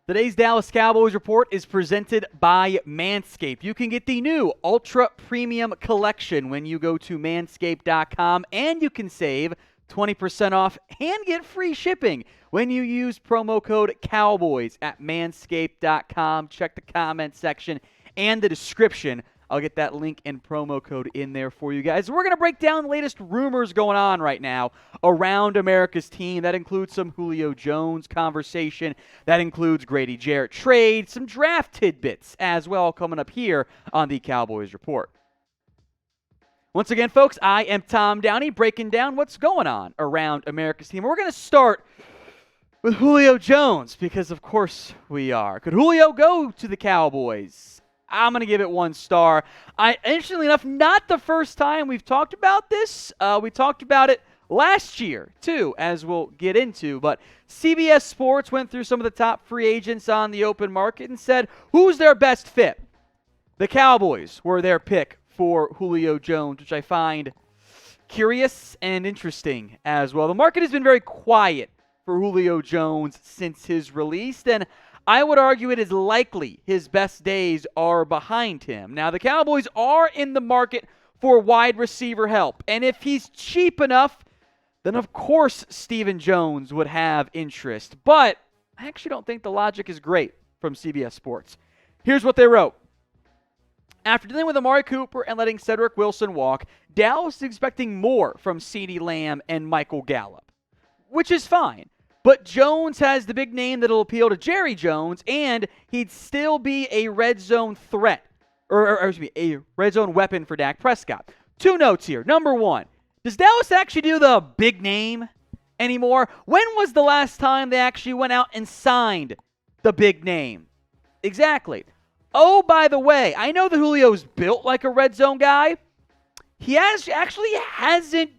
Today's Dallas Cowboys Report is presented by Manscaped. You can get the new Ultra Premium Collection when you go to manscaped.com, and you can save 20% off and get free shipping when you use promo code Cowboys at manscaped.com. Check the comment section and the description. I'll get that link and promo code in there for you guys. We're going to break down the latest rumors going on right now around America's team. That includes some Julio Jones conversation. That includes Grady Jarrett trade, some draft tidbits as well coming up here on the Cowboys Report. Once again, folks, I am Tom Downey breaking down what's going on around America's team. We're going to start with Julio Jones because, of course, we are. Could Julio go to the Cowboys? I'm going to give it 1 star. Interestingly enough, not the first time we've talked about this. We talked about it last year, too, as we'll get into. But CBS Sports went through some of the top free agents on the open market and said, who's their best fit? The Cowboys were their pick for Julio Jones, which I find curious and interesting as well. The market has been very quiet for Julio Jones since his release, and I would argue it is likely his best days are behind him. Now, the Cowboys are in the market for wide receiver help, and if he's cheap enough, then of course Stephen Jones would have interest. But I actually don't think the logic is great from CBS Sports. Here's what they wrote. After dealing with Amari Cooper and letting Cedric Wilson walk, Dallas is expecting more from CeeDee Lamb and Michael Gallup, which is fine. But Jones has the big name that'll appeal to Jerry Jones, and he'd still be a red zone threat, or a red zone weapon for Dak Prescott. 2 notes here. Number 1, does Dallas actually do the big name anymore? When was the last time they actually went out and signed the big name? Exactly. Oh, by the way, I know that Julio's built like a red zone guy. He actually hasn't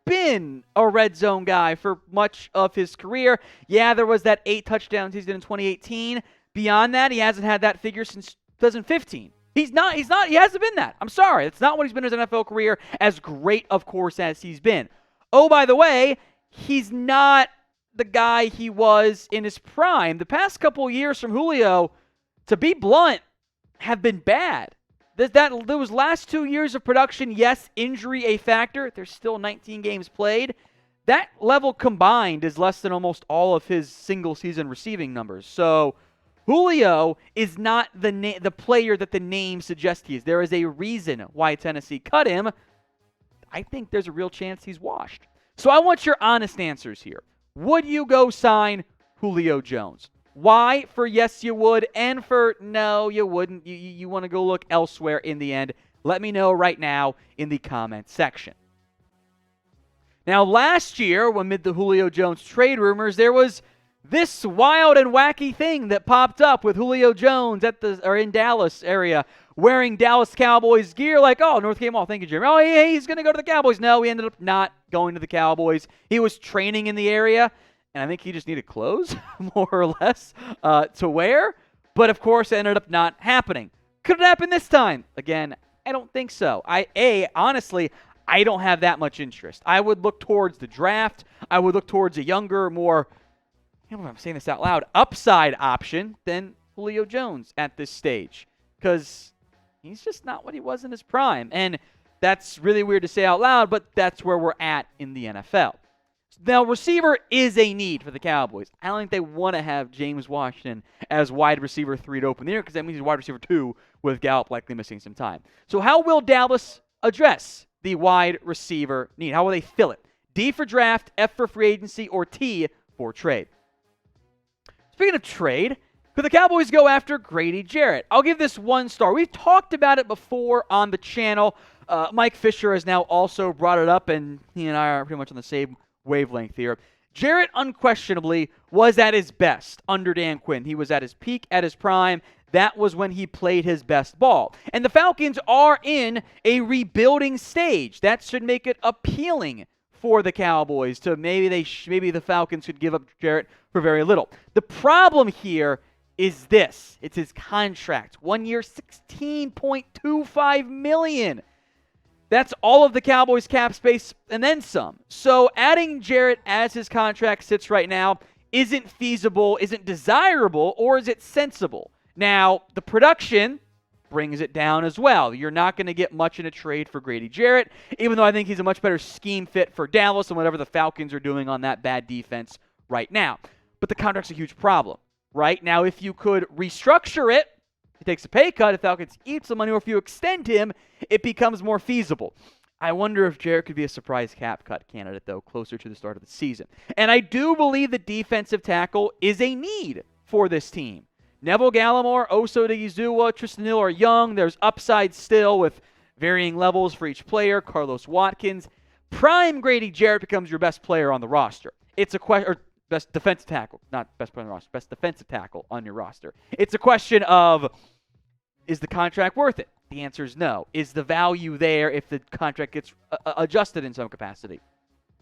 been a red zone guy for much of his career. Yeah, there was that 8 touchdown season in 2018. Beyond that, he hasn't had that figure since 2015. He hasn't been that. I'm sorry. That's not what he's been in his NFL career, as great, of course, as he's been. Oh, by the way, he's not the guy he was in his prime. The past couple years from Julio, to be blunt, have been bad. Those last 2 years of production, yes, injury a factor. There's still 19 games played. That level combined is less than almost all of his single-season receiving numbers. So Julio is not the player that the name suggests he is. There is a reason why Tennessee cut him. I think there's a real chance he's washed. So I want your honest answers here. Would you go sign Julio Jones? Why for yes you would, and for no you wouldn't. You want to go look elsewhere in the end. Let me know right now in the comment section. Now, last year, amid the Julio Jones trade rumors, there was this wild and wacky thing that popped up with Julio Jones in Dallas area, wearing Dallas Cowboys gear, like, oh, North Game Mall, thank you, Jeremy. Oh, yeah, he's going to go to the Cowboys. No, he ended up not going to the Cowboys. He was training in the area. And I think he just needed clothes, more or less, to wear. But, of course, it ended up not happening. Could it happen this time? Again, I don't think so. Honestly, I don't have that much interest. I would look towards the draft. I would look towards a younger, more, I'm saying this out loud, upside option than Julio Jones at this stage. Because he's just not what he was in his prime. And that's really weird to say out loud, but that's where we're at in the NFL. Now, receiver is a need for the Cowboys. I don't think they want to have James Washington as wide receiver 3 to open the year, because that means he's wide receiver 2 with Gallup likely missing some time. So how will Dallas address the wide receiver need? How will they fill it? D for draft, F for free agency, or T for trade? Speaking of trade, could the Cowboys go after Grady Jarrett? I'll give this 1 star. We've talked about it before on the channel. Mike Fisher has now also brought it up, and he and I are pretty much on the same wavelength here. Jarrett unquestionably was at his best under Dan Quinn. He was at his peak, at his prime. That was when he played his best ball. And the Falcons are in a rebuilding stage. That should make it appealing for the Cowboys to maybe the Falcons could give up Jarrett for very little. The problem here is this. It's his contract. 1 year, $16.25 million. That's all of the Cowboys cap space and then some. So adding Jarrett as his contract sits right now isn't feasible, isn't desirable, or is it sensible? Now, the production brings it down as well. You're not going to get much in a trade for Grady Jarrett, even though I think he's a much better scheme fit for Dallas and whatever the Falcons are doing on that bad defense right now. But the contract's a huge problem, right? Now, if you could restructure it, he takes a pay cut, if Falcons eat some money, or if you extend him, it becomes more feasible. I wonder if Jarrett could be a surprise cap cut candidate, though, closer to the start of the season. And I do believe that defensive tackle is a need for this team. Neville Gallimore, Oso Odighizuwa, Tristan Hill are young. There's upside still with varying levels for each player. Carlos Watkins. Prime Grady Jarrett becomes your best player on the roster. It's a question, or best defensive tackle, not best player on the roster, best defensive tackle on your roster. It's a question of, is the contract worth it? The answer is no. Is the value there if the contract gets adjusted in some capacity?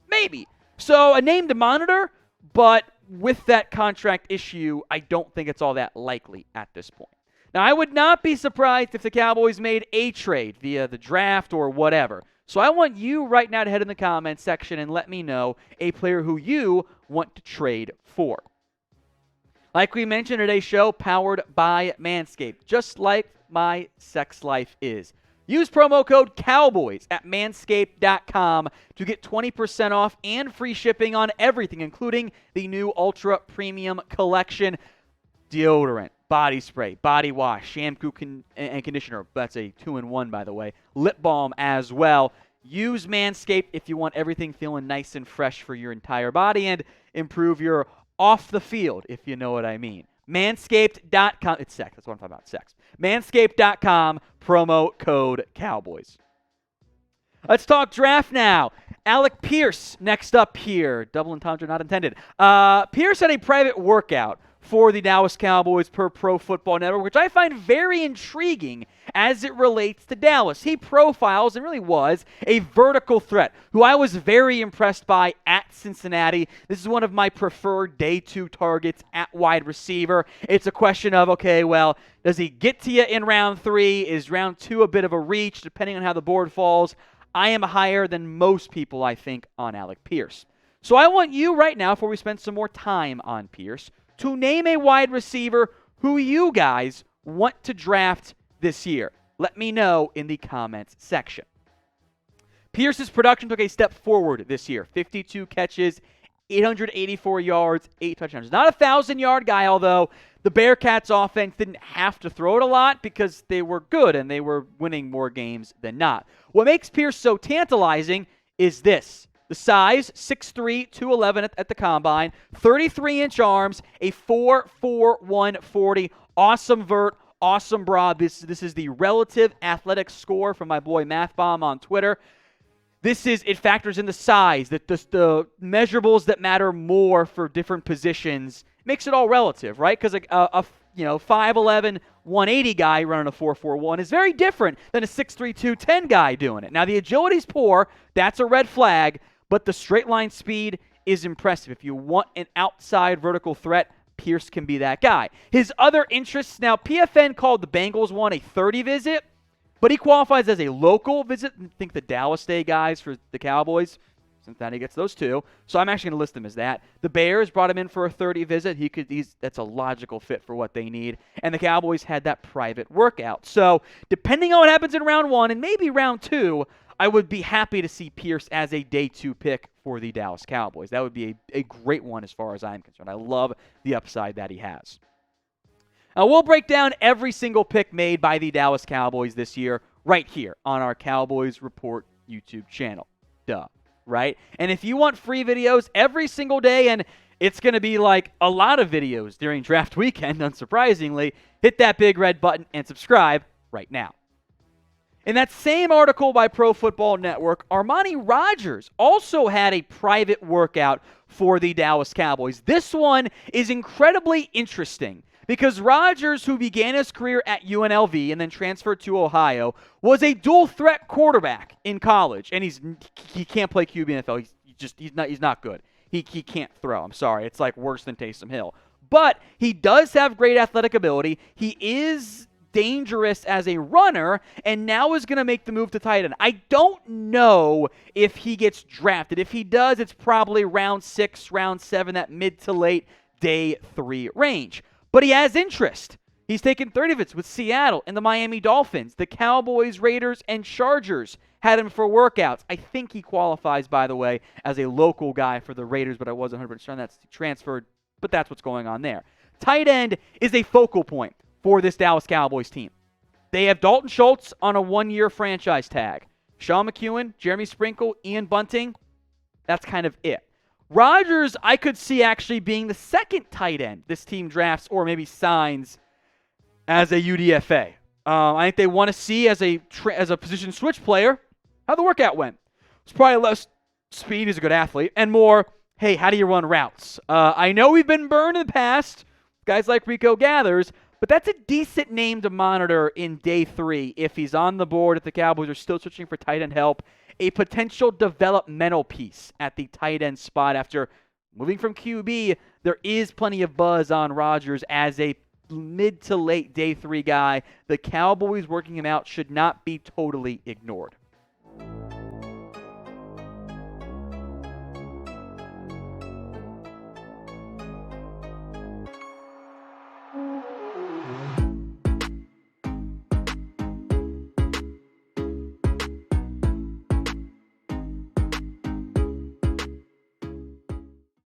Maybe. So a name to monitor, but with that contract issue, I don't think it's all that likely at this point. Now, I would not be surprised if the Cowboys made a trade via the draft or whatever. So I want you right now to head in the comments section and let me know a player who you want to trade for. Like we mentioned, today's show powered by Manscaped, just like my sex life is. Use promo code COWBOYS at manscaped.com to get 20% off and free shipping on everything, including the new Ultra Premium Collection deodorant, body spray, body wash, shampoo and conditioner. That's a 2-in-1, by the way. Lip balm as well. Use Manscaped if you want everything feeling nice and fresh for your entire body and improve your off the field, if you know what I mean. Manscaped.com. It's sex. That's what I'm talking about. Sex. Manscaped.com. Promo code Cowboys. Let's talk draft now. Alec Pierce next up here. Double entendre not intended. Pierce had a private workout for the Dallas Cowboys per Pro Football Network, which I find very intriguing as it relates to Dallas. He profiles, and really was, a vertical threat who I was very impressed by at Cincinnati. This is one of my preferred day 2 targets at wide receiver. It's a question of, okay, well, does he get to you in round 3? Is round 2 a bit of a reach, depending on how the board falls? I am higher than most people, I think, on Alec Pierce. So I want you right now, before we spend some more time on Pierce, to name a wide receiver who you guys want to draft this year. Let me know in the comments section. Pierce's production took a step forward this year. 52 catches, 884 yards, 8 touchdowns. Not a 1,000-yard guy, although the Bearcats' offense didn't have to throw it a lot because they were good and they were winning more games than not. What makes Pierce so tantalizing is this. The size, 6'3", 211 at the combine, 33-inch arms, a 4.4 140, awesome vert, awesome broad. This is the relative athletic score from my boy MathBomb on Twitter. It factors in the size, the measurables that matter more for different positions. Makes it all relative, right? Because a 5'11", 180 guy running a 4.41 is very different than a 6'3", 210 guy doing it. Now, the agility's poor. That's a red flag. But the straight line speed is impressive. If you want an outside vertical threat, Pierce can be that guy. His other interests, now PFN called the Bengals one a 30 visit, but he qualifies as a local visit. I think the Dallas Day guys for the Cowboys, Cincinnati gets those too. So I'm actually going to list him as that. The Bears brought him in for a 30 visit. That's a logical fit for what they need. And the Cowboys had that private workout. So depending on what happens in round 1 and maybe round 2, I would be happy to see Pierce as a day 2 pick for the Dallas Cowboys. That would be a great one as far as I'm concerned. I love the upside that he has. Now, we'll break down every single pick made by the Dallas Cowboys this year right here on our Cowboys Report YouTube channel. Duh, right? And if you want free videos every single day, and it's going to be like a lot of videos during draft weekend, unsurprisingly, hit that big red button and subscribe right now. In that same article by Pro Football Network, Armani Rogers also had a private workout for the Dallas Cowboys. This one is incredibly interesting because Rogers, who began his career at UNLV and then transferred to Ohio, was a dual threat quarterback in college, and he can't play QB in the NFL. He's not good. He can't throw. I'm sorry. It's like worse than Taysom Hill. But he does have great athletic ability. He is dangerous as a runner, and now is going to make the move to tight end. I don't know if he gets drafted. If he does, it's probably round 6, round 7, that mid to late day 3 range. But he has interest. He's taken 30 visits with Seattle and the Miami Dolphins. The Cowboys, Raiders, and Chargers had him for workouts. I think he qualifies, by the way, as a local guy for the Raiders, but I wasn't 100% sure that's transferred, but that's what's going on there. Tight end is a focal point for this Dallas Cowboys team. They have Dalton Schultz on a 1-year franchise tag. Sean McEwen, Jeremy Sprinkle, Ian Bunting, that's kind of it. Rogers, I could see actually being the second tight end this team drafts or maybe signs as a UDFA. I think they want to see as a position switch player how the workout went. It's probably less speed, he's a good athlete, and more, hey, how do you run routes? I know we've been burned in the past, guys like Rico Gathers, but that's a decent name to monitor in day 3 if he's on the board, if the Cowboys are still searching for tight end help. A potential developmental piece at the tight end spot after moving from QB. There is plenty of buzz on Rogers as a mid to late day 3 guy. The Cowboys working him out should not be totally ignored.